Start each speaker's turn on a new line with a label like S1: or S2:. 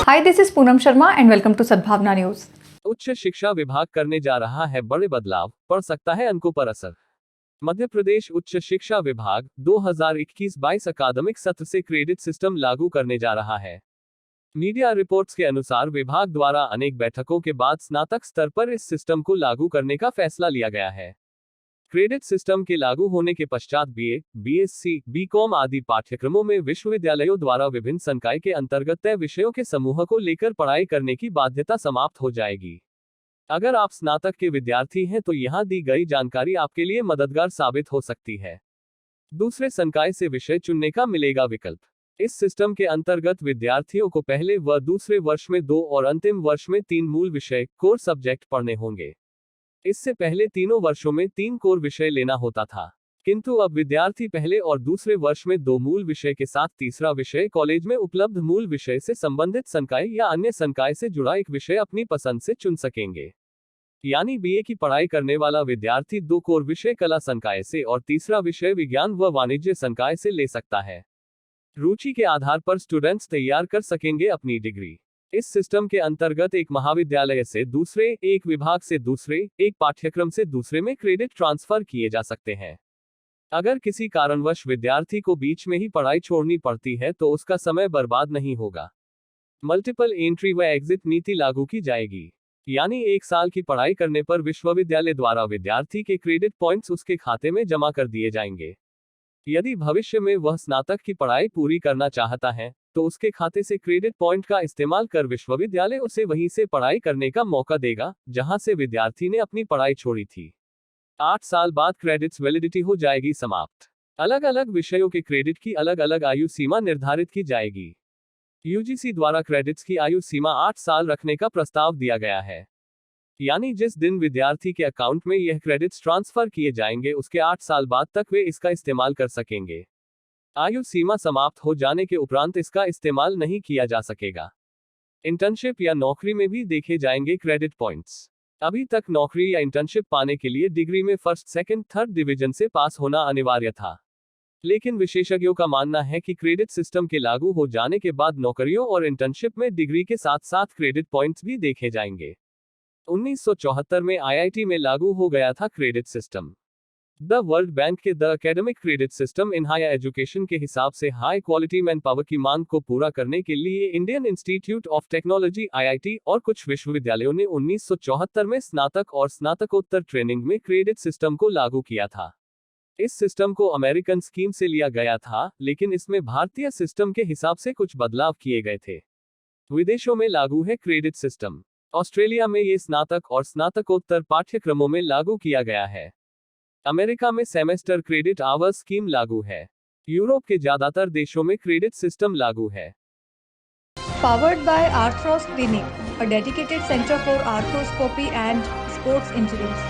S1: Hi, this is Poonam Sharma and welcome to Sadbhavna News.
S2: उच्च शिक्षा विभाग करने जा रहा है बड़े बदलाव, पड़ सकता है अंकों पर असर। मध्य प्रदेश उच्च शिक्षा विभाग 2021-22 अकादमिक सत्र से क्रेडिट सिस्टम लागू करने जा रहा है। मीडिया रिपोर्ट्स के अनुसार विभाग द्वारा अनेक बैठकों के बाद स्नातक स्तर पर इस सिस्टम को लागू करने का फैसला लिया गया है। क्रेडिट सिस्टम के लागू होने के पश्चात बीए, बीएससी, बीकॉम आदि पाठ्यक्रमों में विश्वविद्यालयों द्वारा विभिन्न संकाय के अंतर्गत तय विषयों के समूह को लेकर पढ़ाई करने की बाध्यता समाप्त हो जाएगी। अगर आप स्नातक के विद्यार्थी हैं तो यहाँ दी गई जानकारी आपके लिए मददगार साबित हो सकती है। दूसरे संकाय से विषय चुनने का मिलेगा विकल्प। इस सिस्टम के अंतर्गत विद्यार्थियों को पहले व दूसरे वर्ष में 2 और अंतिम वर्ष में 3 मूल विषय कोर सब्जेक्ट पढ़ने होंगे। इससे पहले तीनों वर्षों में 3 कोर विषय लेना होता था, किंतु अब विद्यार्थी पहले और दूसरे वर्ष में 2 मूल विषय के साथ तीसरा विषय कॉलेज में उपलब्ध मूल विषय से संबंधित संकाय या अन्य संकाय से जुड़ा एक विषय अपनी पसंद से चुन सकेंगे। यानी बीए की पढ़ाई करने वाला विद्यार्थी 2 कोर विषय कला संकाय से और तीसरा विषय विज्ञान व वाणिज्य संकाय से ले सकता है। रुचि के आधार पर स्टूडेंट्स तैयार कर सकेंगे अपनी डिग्री। इस सिस्टम के अंतर्गत एक महाविद्यालय से दूसरे, एक विभाग से दूसरे, एक पाठ्यक्रम से दूसरे में क्रेडिट ट्रांसफर किए जा सकते हैं। अगर किसी कारणवश विद्यार्थी को बीच में ही पढ़ाई छोड़नी पड़ती है तो उसका समय बर्बाद नहीं होगा। मल्टीपल एंट्री व एग्जिट नीति लागू की जाएगी, यानी 1 साल की पढ़ाई करने पर विश्वविद्यालय द्वारा विद्यार्थी के क्रेडिट पॉइंट्स उसके खाते में जमा कर दिए जाएंगे। यदि भविष्य में वह स्नातक की पढ़ाई पूरी करना चाहता है तो उसके खाते से क्रेडिट पॉइंट का इस्तेमाल कर विश्वविद्यालय उसे वहीं से पढ़ाई करने का मौका देगा जहां से विद्यार्थी ने अपनी पढ़ाई छोड़ी थी। 8 साल बाद क्रेडिट्स वैलिडिटी हो जाएगी समाप्त। अलग अलग विषयों के क्रेडिट की अलग अलग आयु सीमा निर्धारित की जाएगी। यूजीसी द्वारा क्रेडिट्स की आयु सीमा 8 साल रखने का प्रस्ताव दिया गया है, यानी जिस दिन विद्यार्थी के अकाउंट में यह क्रेडिट्स ट्रांसफर किए जाएंगे उसके 8 साल बाद तक वे इसका इस्तेमाल कर सकेंगे। आयु सीमा समाप्त हो जाने के उपरांत इसका इस्तेमाल नहीं किया जा सकेगा। इंटर्नशिप या नौकरी में भी देखे जाएंगे क्रेडिट पॉइंट्स। अभी तक नौकरी या इंटर्नशिप पाने के लिए डिग्री में फर्स्ट, सेकंड, थर्ड डिवीजन से पास होना अनिवार्य था, लेकिन विशेषज्ञों का मानना है कि क्रेडिट सिस्टम के लागू हो जाने के बाद नौकरियों और इंटर्नशिप में डिग्री के साथ साथ क्रेडिट पॉइंट्स भी देखे जाएंगे। 1974 में आईआईटी में लागू हो गया था credit system. The World Bank के the academic credit system in higher education के हिसाब से हाई क्वालिटी मैन पावर की मांग को पूरा करने के लिए Indian institute of technology IIT और कुछ विश्वविद्यालयों ने 1974 में स्नातक और स्नातकोत्तर ट्रेनिंग में क्रेडिट सिस्टम को लागू किया था। इस सिस्टम को अमेरिकन स्कीम से लिया गया था, लेकिन इसमें भारतीय सिस्टम के हिसाब से कुछ बदलाव किए गए थे। विदेशों में लागू है क्रेडिट सिस्टम। ऑस्ट्रेलिया में ये स्नातक और स्नातकोत्तर पाठ्यक्रमों में लागू किया गया है। अमेरिका में सेमेस्टर क्रेडिट आवर्स स्कीम लागू है। यूरोप के ज्यादातर देशों में क्रेडिट सिस्टम लागू है।
S1: Powered by Arthros Clinic, a dedicated center for arthroscopy and sports injuries.